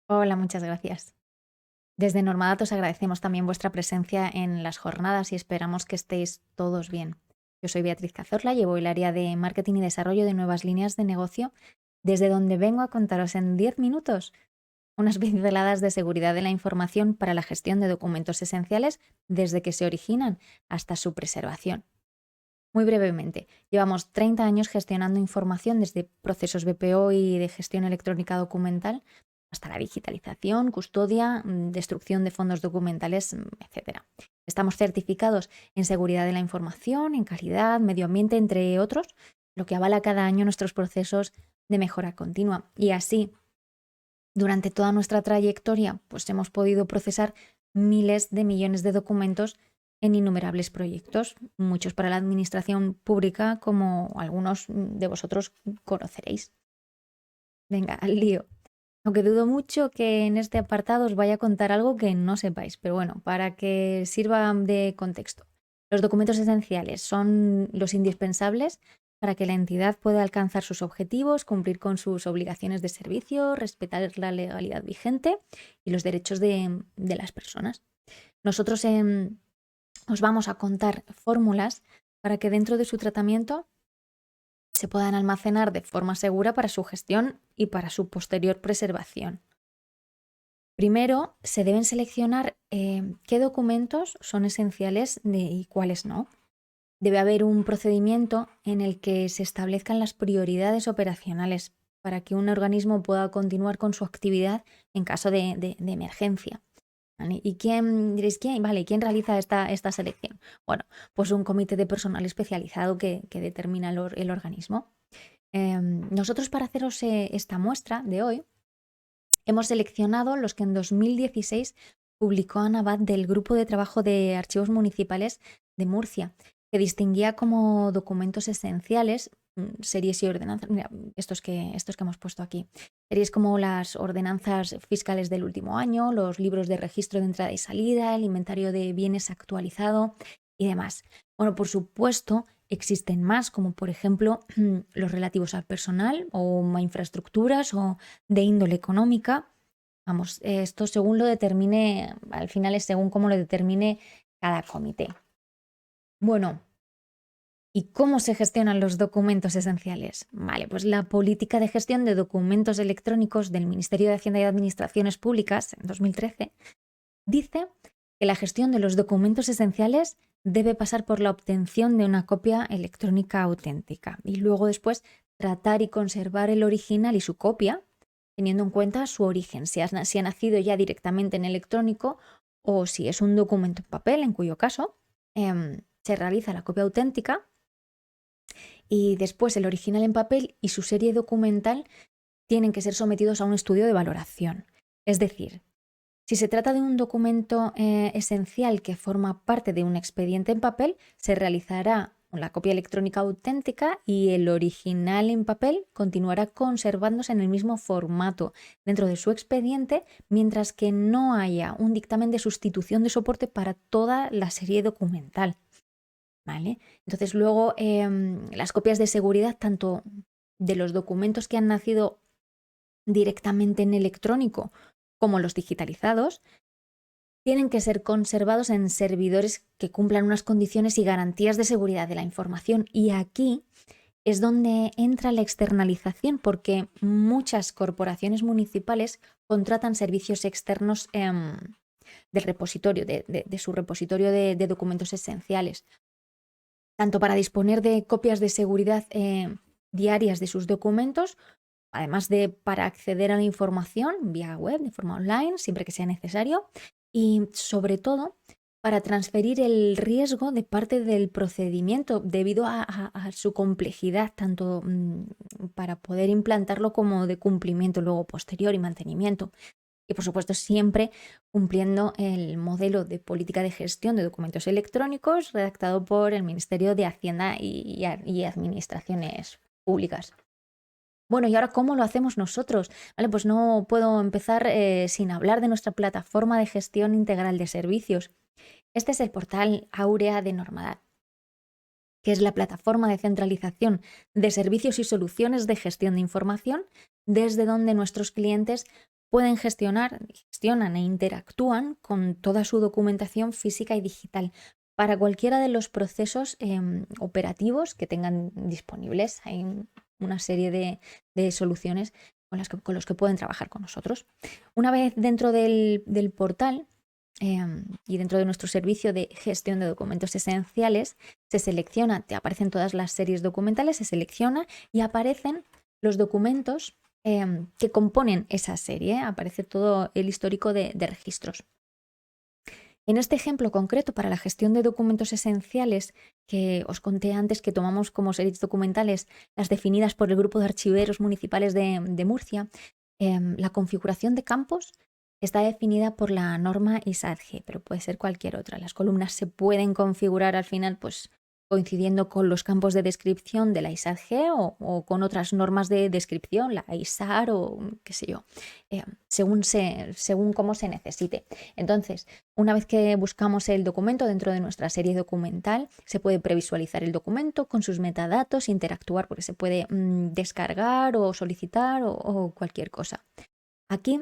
Hola, muchas gracias. Desde Normadatos agradecemos también vuestra presencia en las jornadas y esperamos que estéis todos bien. Yo soy Beatriz Cazorla, llevo el área de marketing y desarrollo de nuevas líneas de negocio, desde donde vengo a contaros en 10 minutos unas pinceladas de seguridad de la información para la gestión de documentos esenciales desde que se originan hasta su preservación. Muy brevemente, llevamos 30 años gestionando información desde procesos BPO y de gestión electrónica documental hasta la digitalización, custodia, destrucción de fondos documentales, etc. Estamos certificados en seguridad de la información, en calidad, medio ambiente, entre otros, lo que avala cada año nuestros procesos de mejora continua. Y así, durante toda nuestra trayectoria, pues hemos podido procesar miles de millones de documentos en innumerables proyectos, muchos para la administración pública, como algunos de vosotros conoceréis. Venga, al lío. Aunque dudo mucho que en este apartado os vaya a contar algo que no sepáis, pero bueno, para que sirva de contexto. Los documentos esenciales son los indispensables para que la entidad pueda alcanzar sus objetivos, cumplir con sus obligaciones de servicio, respetar la legalidad vigente y los derechos de las personas. Nosotros os vamos a contar fórmulas para que dentro de su tratamiento se puedan almacenar de forma segura para su gestión y para su posterior preservación. Primero, se deben seleccionar qué documentos son esenciales y cuáles no. Debe haber un procedimiento en el que se establezcan las prioridades operacionales para que un organismo pueda continuar con su actividad en caso de emergencia. ¿Vale? ¿Y quién, diréis, quién? Vale, ¿quién realiza esta selección? Bueno, pues un comité de personal especializado que determina el organismo. Nosotros, para haceros esta muestra de hoy, hemos seleccionado los que en 2016 publicó Anabad del Grupo de Trabajo de Archivos Municipales de Murcia, que distinguía como documentos esenciales series y ordenanzas. Mira, estos que hemos puesto aquí. Series como las ordenanzas fiscales del último año, los libros de registro de entrada y salida, el inventario de bienes actualizado y demás. Bueno, por supuesto, existen más, como por ejemplo los relativos al personal o a infraestructuras o de índole económica. Vamos, esto según lo determine, al final es según cómo lo determine cada comité. Bueno, ¿y cómo se gestionan los documentos esenciales? Vale, pues la política de gestión de documentos electrónicos del Ministerio de Hacienda y Administraciones Públicas en 2013 dice que la gestión de los documentos esenciales debe pasar por la obtención de una copia electrónica auténtica y luego después tratar y conservar el original y su copia, teniendo en cuenta su origen, si ha nacido ya directamente en electrónico o si es un documento en papel, en cuyo caso se realiza la copia auténtica y después el original en papel y su serie documental tienen que ser sometidos a un estudio de valoración. Es decir, si se trata de un documento esencial que forma parte de un expediente en papel, se realizará la copia electrónica auténtica y el original en papel continuará conservándose en el mismo formato dentro de su expediente, mientras que no haya un dictamen de sustitución de soporte para toda la serie documental. ¿Vale? Entonces luego las copias de seguridad, tanto de los documentos que han nacido directamente en electrónico como los digitalizados, tienen que ser conservados en servidores que cumplan unas condiciones y garantías de seguridad de la información. Y aquí es donde entra la externalización, porque muchas corporaciones municipales contratan servicios externos del repositorio, de su repositorio de documentos esenciales, tanto para disponer de copias de seguridad diarias de sus documentos, además de para acceder a la información vía web, de forma online, siempre que sea necesario, y sobre todo para transferir el riesgo de parte del procedimiento debido a su complejidad, tanto para poder implantarlo como de cumplimiento luego posterior y mantenimiento. Y por supuesto siempre cumpliendo el modelo de política de gestión de documentos electrónicos redactado por el Ministerio de Hacienda y Administraciones Públicas. Bueno, ¿y ahora cómo lo hacemos nosotros? Vale, pues no puedo empezar sin hablar de nuestra plataforma de gestión integral de servicios. Este es el portal Áurea de Normadad, que es la plataforma de centralización de servicios y soluciones de gestión de información, desde donde nuestros clientes pueden gestionan e interactúan con toda su documentación física y digital para cualquiera de los procesos operativos que tengan disponibles. Hay una serie de soluciones con los que pueden trabajar con nosotros. Una vez dentro del portal y dentro de nuestro servicio de gestión de documentos esenciales, se selecciona, te aparecen todas las series documentales, se selecciona y aparecen los documentos que componen esa serie. Aparece todo el histórico de registros. En este ejemplo concreto para la gestión de documentos esenciales que os conté antes, que tomamos como series documentales las definidas por el Grupo de Archiveros Municipales de Murcia, la configuración de campos está definida por la norma ISADG, pero puede ser cualquier otra. Las columnas se pueden configurar al final pues coincidiendo con los campos de descripción de la ISADG o con otras normas de descripción, la ISAR o qué sé yo, según cómo se necesite. Entonces, una vez que buscamos el documento dentro de nuestra serie documental, se puede previsualizar el documento con sus metadatos, interactuar porque se puede descargar o solicitar o cualquier cosa. Aquí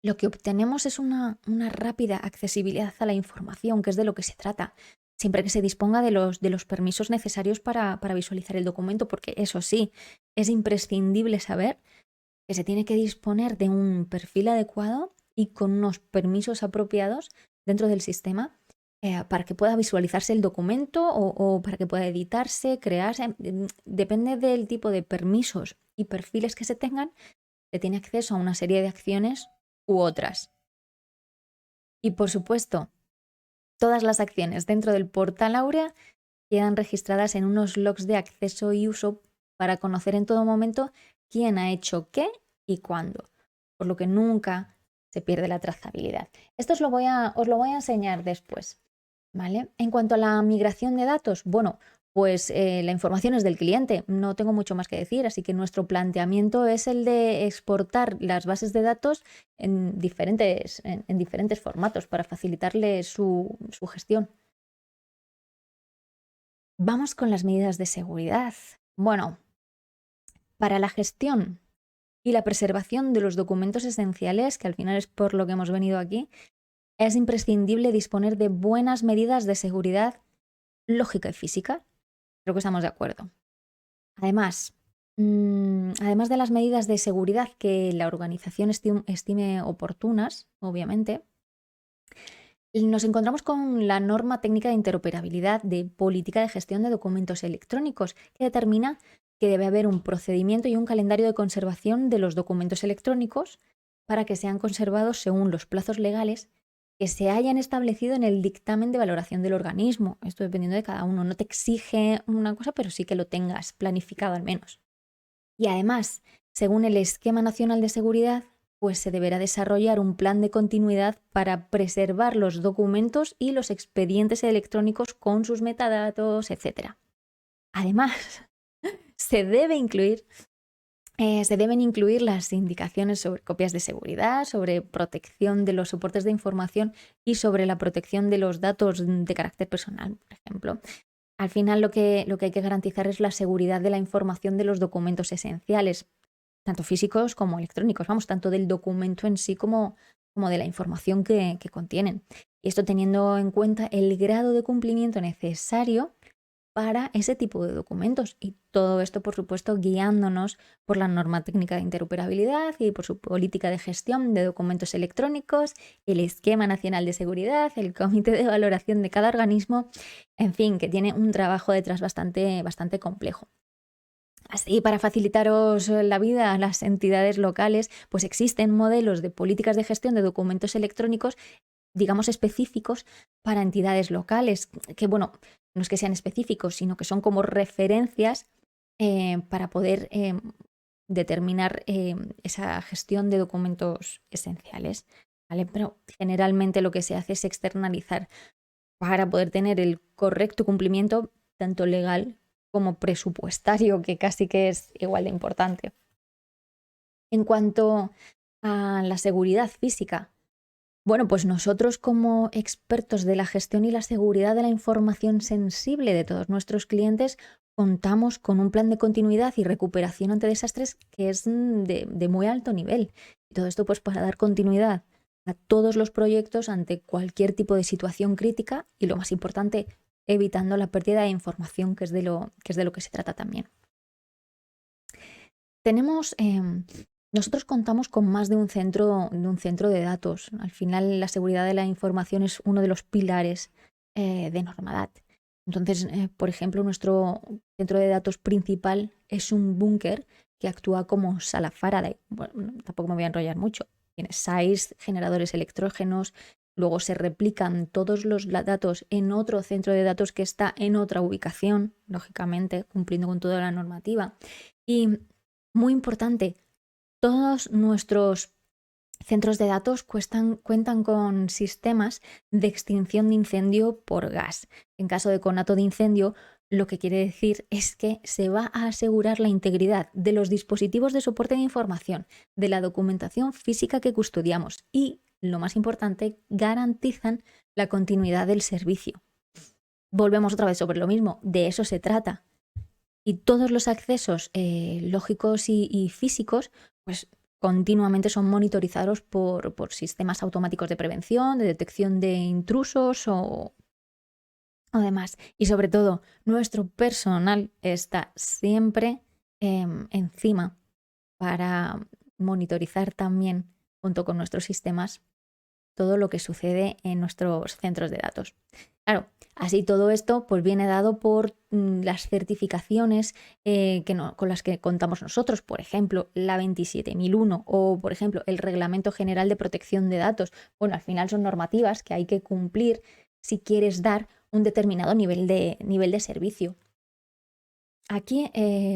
lo que obtenemos es una rápida accesibilidad a la información, que es de lo que se trata, siempre que se disponga de los permisos necesarios para visualizar el documento, porque eso sí, es imprescindible saber que se tiene que disponer de un perfil adecuado y con unos permisos apropiados dentro del sistema para que pueda visualizarse el documento o para que pueda editarse, crearse. Depende del tipo de permisos y perfiles que se tengan, se tiene acceso a una serie de acciones u otras. Y por supuesto, todas las acciones dentro del portal Áurea quedan registradas en unos logs de acceso y uso para conocer en todo momento quién ha hecho qué y cuándo, por lo que nunca se pierde la trazabilidad. Esto os lo voy a enseñar después, ¿vale? En cuanto a la migración de datos, bueno, pues la información es del cliente, no tengo mucho más que decir, así que nuestro planteamiento es el de exportar las bases de datos en diferentes formatos para facilitarle su gestión. Vamos con las medidas de seguridad. Bueno, para la gestión y la preservación de los documentos esenciales, que al final es por lo que hemos venido aquí, es imprescindible disponer de buenas medidas de seguridad lógica y física. Creo que estamos de acuerdo. Además de las medidas de seguridad que la organización estime oportunas, obviamente, nos encontramos con la norma técnica de interoperabilidad de política de gestión de documentos electrónicos, que determina que debe haber un procedimiento y un calendario de conservación de los documentos electrónicos para que sean conservados según los plazos legales que se hayan establecido en el dictamen de valoración del organismo. Esto dependiendo de cada uno. No te exige una cosa, pero sí que lo tengas planificado al menos. Y además, según el Esquema Nacional de Seguridad, pues se deberá desarrollar un plan de continuidad para preservar los documentos y los expedientes electrónicos con sus metadatos, etc. Además, se deben incluir las indicaciones sobre copias de seguridad, sobre protección de los soportes de información y sobre la protección de los datos de carácter personal, por ejemplo. Al final lo que hay que garantizar es la seguridad de la información de los documentos esenciales, tanto físicos como electrónicos, tanto del documento en sí como de la información que contienen. Y esto teniendo en cuenta el grado de cumplimiento necesario para ese tipo de documentos. Y todo esto, por supuesto, guiándonos por la norma técnica de interoperabilidad y por su política de gestión de documentos electrónicos, el Esquema Nacional de Seguridad, el comité de valoración de cada organismo, en fin, que tiene un trabajo detrás bastante complejo. Así, para facilitaros la vida a las entidades locales, pues existen modelos de políticas de gestión de documentos electrónicos, digamos, específicos para entidades locales, que bueno, no es que sean específicos, sino que son como referencias para poder determinar esa gestión de documentos esenciales, ¿vale? Pero generalmente lo que se hace es externalizar para poder tener el correcto cumplimiento, tanto legal como presupuestario, que casi que es igual de importante. En cuanto a la seguridad física, bueno, pues nosotros como expertos de la gestión y la seguridad de la información sensible de todos nuestros clientes, contamos con un plan de continuidad y recuperación ante desastres que es de muy alto nivel. Y todo esto pues para dar continuidad a todos los proyectos ante cualquier tipo de situación crítica y lo más importante, evitando la pérdida de información, que es de lo que se trata también. Tenemos, nosotros contamos con más de un centro de datos. Al final, la seguridad de la información es uno de los pilares de Normadat. Entonces, por ejemplo, nuestro centro de datos principal es un búnker que actúa como sala Faraday. Bueno, tampoco me voy a enrollar mucho. Tiene SAIs, generadores electrógenos, luego se replican todos los datos en otro centro de datos que está en otra ubicación, lógicamente, cumpliendo con toda la normativa. Y muy importante, todos nuestros centros de datos cuentan con sistemas de extinción de incendio por gas. En caso de conato de incendio, lo que quiere decir es que se va a asegurar la integridad de los dispositivos de soporte de información, de la documentación física que custodiamos y, lo más importante, garantizan la continuidad del servicio. Volvemos otra vez sobre lo mismo, de eso se trata. Y todos los accesos lógicos y físicos, pues continuamente son monitorizados por sistemas automáticos de prevención, de detección de intrusos o demás. Y sobre todo, nuestro personal está siempre encima para monitorizar también, junto con nuestros sistemas, todo lo que sucede en nuestros centros de datos. Claro, así todo esto pues viene dado por las certificaciones con las que contamos nosotros, por ejemplo, la 27001 o, por ejemplo, el Reglamento General de Protección de Datos. Bueno, al final son normativas que hay que cumplir si quieres dar un determinado nivel de servicio. Aquí,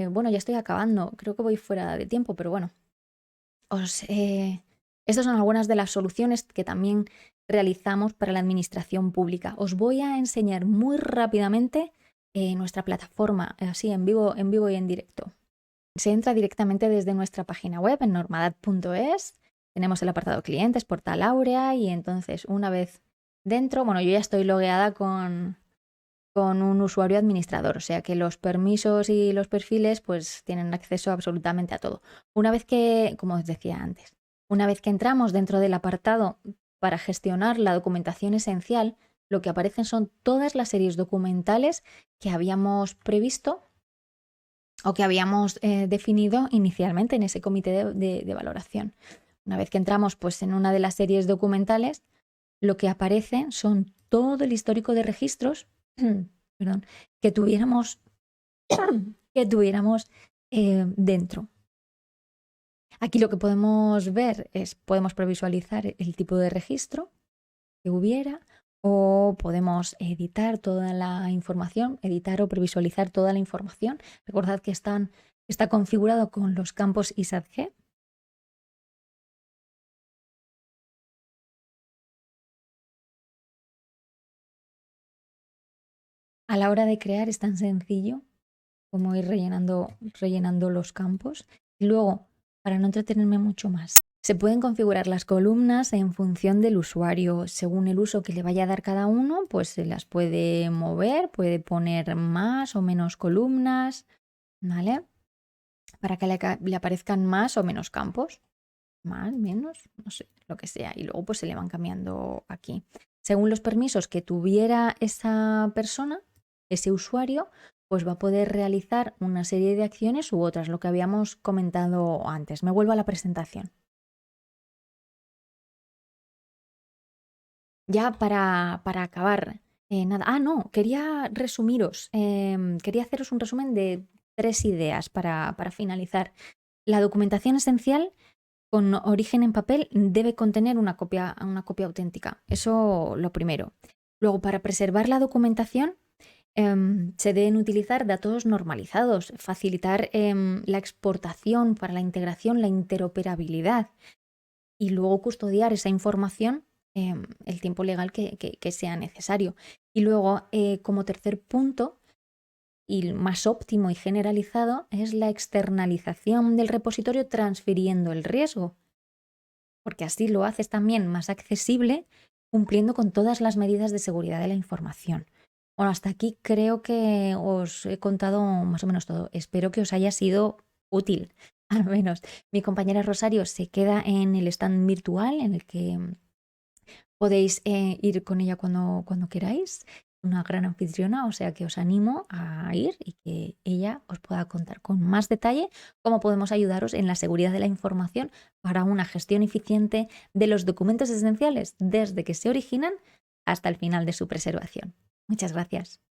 bueno, ya estoy acabando, creo que voy fuera de tiempo, pero bueno, estas son algunas de las soluciones que también realizamos para la administración pública. Os voy a enseñar muy rápidamente nuestra plataforma, así en vivo y en directo. Se entra directamente desde nuestra página web en normadat.es. Tenemos el apartado clientes, portal Áurea y entonces una vez dentro, bueno, yo ya estoy logueada con un usuario administrador, o sea que los permisos y los perfiles pues tienen acceso absolutamente a todo. Una vez que, como os decía antes, una vez que entramos dentro del apartado para gestionar la documentación esencial, lo que aparecen son todas las series documentales que habíamos previsto o que habíamos definido inicialmente en ese comité de valoración. Una vez que entramos pues en una de las series documentales, lo que aparece son todo el histórico de registros perdón, que tuviéramos, dentro. Aquí lo que podemos ver es, podemos previsualizar el tipo de registro que hubiera o podemos editar toda la información, editar o previsualizar toda la información. Recordad que está configurado con los campos ISADG. A la hora de crear es tan sencillo como ir rellenando los campos. Y luego, para no entretenerme mucho más, se pueden configurar las columnas en función del usuario. Según el uso que le vaya a dar cada uno, pues se las puede mover, puede poner más o menos columnas, ¿vale? Para que le aparezcan más o menos campos. Más, menos, no sé, lo que sea. Y luego pues se le van cambiando aquí. Según los permisos que tuviera esa persona, ese usuario, pues va a poder realizar una serie de acciones u otras, lo que habíamos comentado antes. Me vuelvo a la presentación. Ya para acabar, nada. No, quería resumiros, quería haceros un resumen de 3 ideas para finalizar. La documentación esencial con origen en papel debe contener una copia auténtica. Eso lo primero. Luego, para preservar la documentación, se deben utilizar datos normalizados, facilitar la exportación para la integración, la interoperabilidad y luego custodiar esa información el tiempo legal que sea necesario. Y luego, como tercer punto, y más óptimo y generalizado, es la externalización del repositorio transfiriendo el riesgo, porque así lo haces también más accesible, cumpliendo con todas las medidas de seguridad de la información. Bueno, hasta aquí creo que os he contado más o menos todo. Espero que os haya sido útil, al menos. Mi compañera Rosario se queda en el stand virtual en el que podéis ir con ella cuando queráis. Una gran anfitriona, o sea que os animo a ir y que ella os pueda contar con más detalle cómo podemos ayudaros en la seguridad de la información para una gestión eficiente de los documentos esenciales desde que se originan hasta el final de su preservación. Muchas gracias.